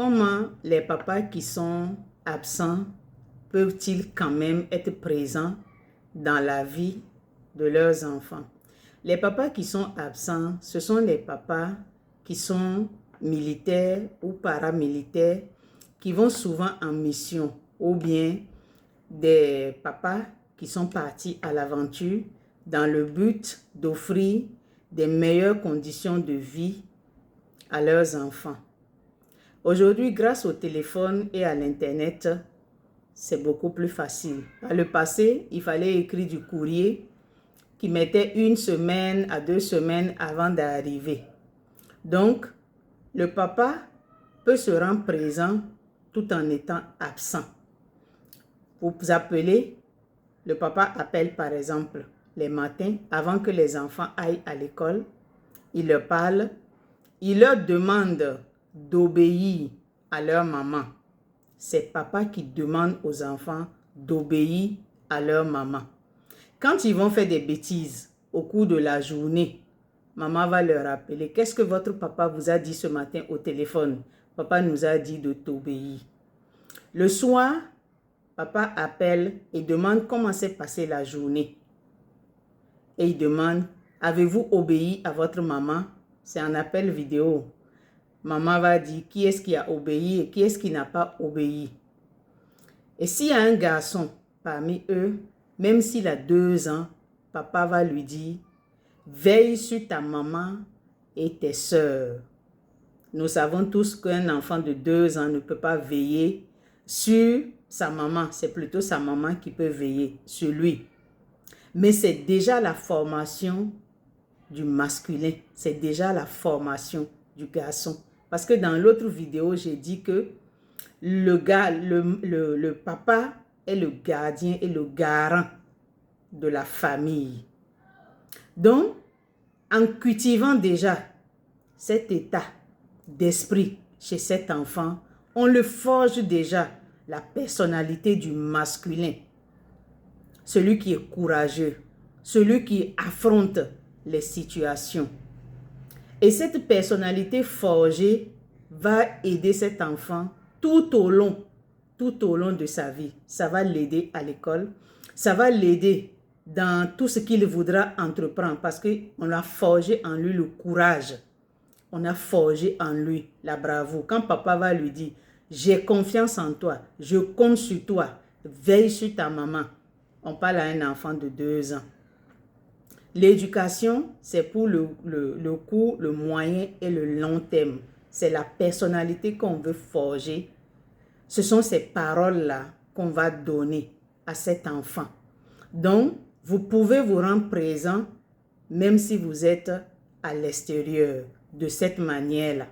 comment les papas qui sont absents peuvent-ils quand même être présents dans la vie de leurs enfants? Les papas qui sont absents, ce sont les papas qui sont militaires ou paramilitaires, qui vont souvent en mission, ou bien des papas qui sont partis à l'aventure dans le but d'offrir des meilleures conditions de vie à leurs enfants. Aujourd'hui, grâce au téléphone et à l'Internet, c'est beaucoup plus facile. Dans le passé, il fallait écrire du courrier qui mettait 1 semaine à 2 semaines avant d'arriver. Donc, le papa peut se rendre présent tout en étant absent. Vous appelez, le papa appelle par exemple les matins avant que les enfants aillent à l'école. Il leur parle, il leur demande d'obéir à leur maman. C'est papa qui demande aux enfants d'obéir à leur maman. Quand ils vont faire des bêtises au cours de la journée, maman va leur rappeler, qu'est-ce que votre papa vous a dit ce matin au téléphone? Papa nous a dit de t'obéir. Le soir, papa appelle et demande comment s'est passée la journée. Et il demande, avez-vous obéi à votre maman? C'est un appel vidéo. Maman va dire qui est-ce qui a obéi et qui est-ce qui n'a pas obéi. Et s'il y a un garçon parmi eux, même s'il a 2 ans, papa va lui dire, veille sur ta maman et tes sœurs. Nous savons tous qu'un enfant de 2 ans ne peut pas veiller sur sa maman. C'est plutôt sa maman qui peut veiller sur lui. Mais c'est déjà la formation du masculin. C'est déjà la formation du garçon. Parce que dans l'autre vidéo, j'ai dit que le papa est le gardien et le garant de la famille. Donc, en cultivant déjà cet état d'esprit chez cet enfant, on le forge déjà la personnalité du masculin. Celui qui est courageux, celui qui affronte les situations. Et cette personnalité forgée va aider cet enfant tout au long de sa vie. Ça va l'aider à l'école, ça va l'aider dans tout ce qu'il voudra entreprendre parce qu'on a forgé en lui le courage. On a forgé en lui la bravoure. Quand papa va lui dire, j'ai confiance en toi, je compte sur toi, veille sur ta maman. On parle à un enfant de 2 ans. L'éducation, c'est pour le court, le moyen et le long terme. C'est la personnalité qu'on veut forger. Ce sont ces paroles-là qu'on va donner à cet enfant. Donc, vous pouvez vous rendre présent même si vous êtes à l'extérieur de cette manière-là.